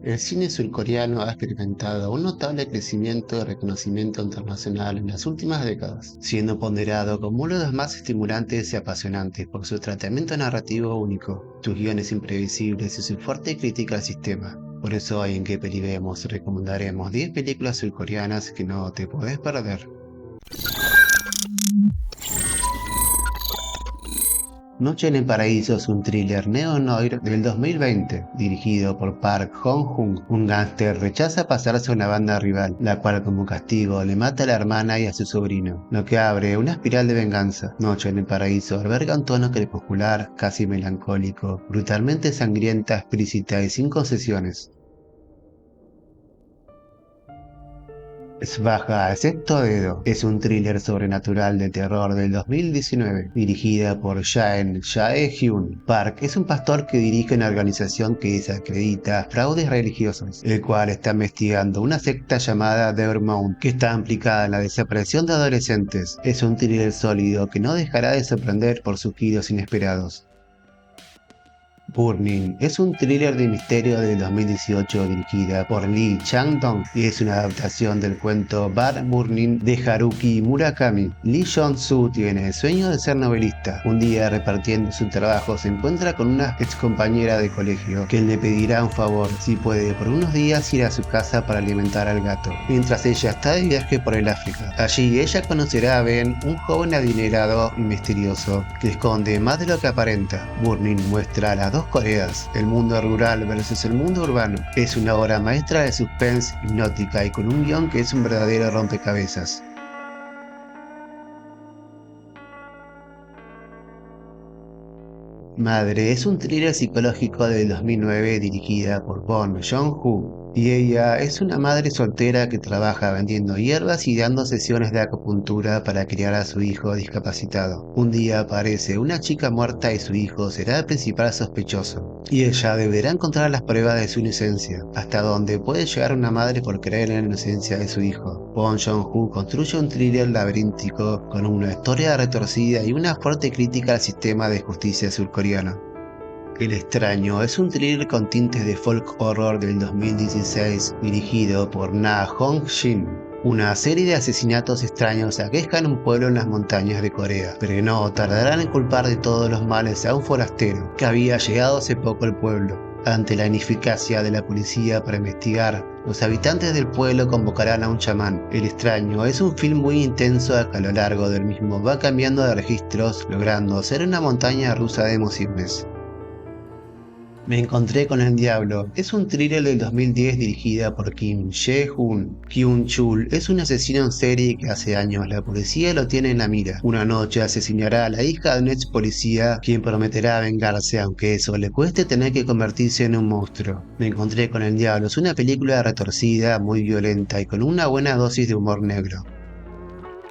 El cine surcoreano ha experimentado un notable crecimiento y reconocimiento internacional en las últimas décadas, siendo ponderado como uno de los más estimulantes y apasionantes por su tratamiento narrativo único, sus guiones imprevisibles y su fuerte crítica al sistema. Por eso hoy en Que Peli Vemos recomendaremos 10 películas surcoreanas que no te podés perder. Noche en el Paraíso es un thriller neo-noir del 2020, dirigido por Park Jong-hoon. Un gángster rechaza pasarse a una banda rival, la cual como castigo le mata a la hermana y a su sobrino, lo que abre una espiral de venganza. Noche en el Paraíso alberga un tono crepuscular, casi melancólico, brutalmente sangrienta, explícita y sin concesiones. Svaja, Sexto Dedo es un thriller sobrenatural de terror del 2019, dirigida por Jae-hyun. Park es un pastor que dirige una organización que desacredita fraudes religiosos, el cual está investigando una secta llamada Devermount, que está implicada en la desaparición de adolescentes. Es un thriller sólido que no dejará de sorprender por sus giros inesperados. Burning es un thriller de misterio del 2018 dirigida por Lee Chang-dong y es una adaptación del cuento Bad Burning de Haruki Murakami. Lee Jong-soo tiene el sueño de ser novelista. Un día, repartiendo su trabajo, se encuentra con una excompañera de colegio que le pedirá un favor si puede por unos días ir a su casa para alimentar al gato, mientras ella está de viaje por el África. Allí ella conocerá a Ben, un joven adinerado y misterioso que esconde más de lo que aparenta. Burning muestra las dos Coreas, el mundo rural versus el mundo urbano. Es una obra maestra de suspense, hipnótica y con un guión que es un verdadero rompecabezas. Madre es un thriller psicológico del 2009 dirigida por Bong Joon-ho. Y ella es una madre soltera que trabaja vendiendo hierbas y dando sesiones de acupuntura para criar a su hijo discapacitado. Un día aparece una chica muerta y su hijo será el principal sospechoso. Y ella deberá encontrar las pruebas de su inocencia, hasta donde puede llegar una madre por creer en la inocencia de su hijo. Bong Joon-ho construye un thriller laberíntico con una historia retorcida y una fuerte crítica al sistema de justicia surcoreano. El extraño es un thriller con tintes de folk horror del 2016 dirigido por Na Hong-shin. Una serie de asesinatos extraños aquejan un pueblo en las montañas de Corea, pero no tardarán en culpar de todos los males a un forastero que había llegado hace poco al pueblo. Ante la ineficacia de la policía para investigar, los habitantes del pueblo convocarán a un chamán. El extraño es un film muy intenso que a lo largo del mismo va cambiando de registros, logrando ser una montaña rusa de emociones. Me encontré con el diablo es un thriller del 2010 dirigida por Kim Jae-hoon. Kyun-chul es un asesino en serie que hace años la policía lo tiene en la mira. Una noche asesinará a la hija de un ex policía, quien prometerá vengarse aunque eso le cueste tener que convertirse en un monstruo. Me encontré con el diablo es una película retorcida, muy violenta y con una buena dosis de humor negro.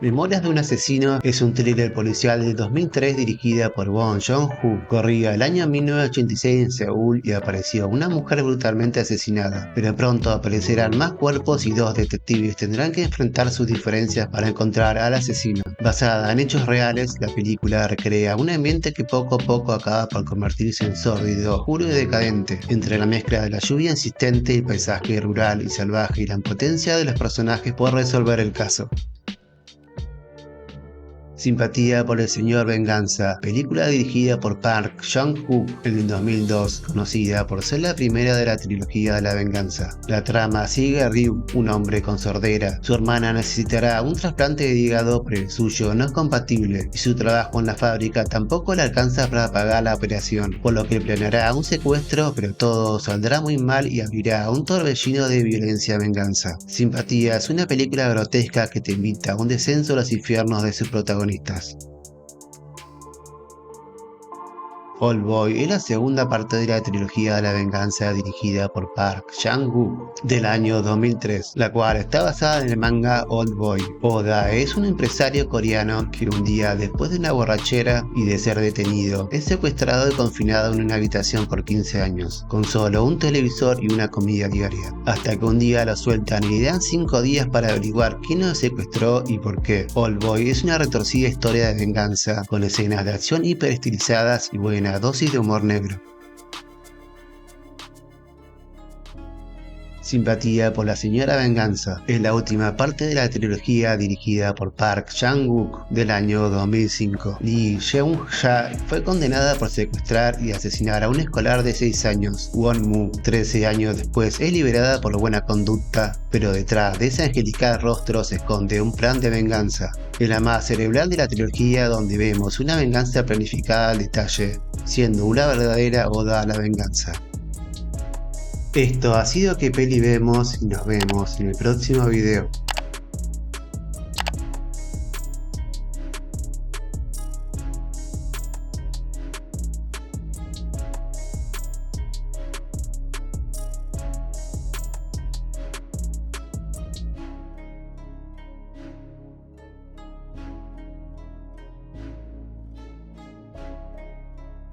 Memorias de un asesino es un thriller policial de 2003 dirigida por Bong Joon-ho. Corría el año 1986 en Seúl y apareció una mujer brutalmente asesinada, pero pronto aparecerán más cuerpos y dos detectives tendrán que enfrentar sus diferencias para encontrar al asesino. Basada en hechos reales, la película recrea un ambiente que poco a poco acaba por convertirse en sórdido, oscuro y decadente, entre la mezcla de la lluvia insistente, el paisaje rural y salvaje y la impotencia de los personajes por resolver el caso. Simpatía por el Señor Venganza, película dirigida por Park Jong-hook en el 2002, conocida por ser la primera de la trilogía de la venganza. La trama sigue a Ryu, un hombre con sordera. Su hermana necesitará un trasplante de hígado, pero el suyo no es compatible, y su trabajo en la fábrica tampoco le alcanza para pagar la operación, por lo que planeará un secuestro, pero todo saldrá muy mal y abrirá un torbellino de violencia venganza. Simpatía es una película grotesca que te invita a un descenso a los infiernos de sus protagonistas. Oldboy es la segunda parte de la trilogía de la venganza dirigida por Park Chan-wook del año 2003, la cual está basada en el manga Oldboy. Oda es un empresario coreano que un día, después de una borrachera y de ser detenido, es secuestrado y confinado en una habitación por 15 años, con solo un televisor y una comida diaria, hasta que un día lo sueltan y le dan 5 días para averiguar quién lo secuestró y por qué. Oldboy es una retorcida historia de venganza, con escenas de acción hiperestilizadas y buena dosis de humor negro. Simpatía por la Señora Venganza es la última parte de la trilogía dirigida por Park Chan-wook del año 2005. Lee Seung-ja fue condenada por secuestrar y asesinar a un escolar de 6 años. Won-mu, 13 años después, es liberada por buena conducta, pero detrás de ese angelical rostro se esconde un plan de venganza. Es la más cerebral de la trilogía, donde vemos una venganza planificada al detalle, siendo una verdadera oda a la venganza. Esto ha sido Que Peli Vemos y nos vemos en el próximo video.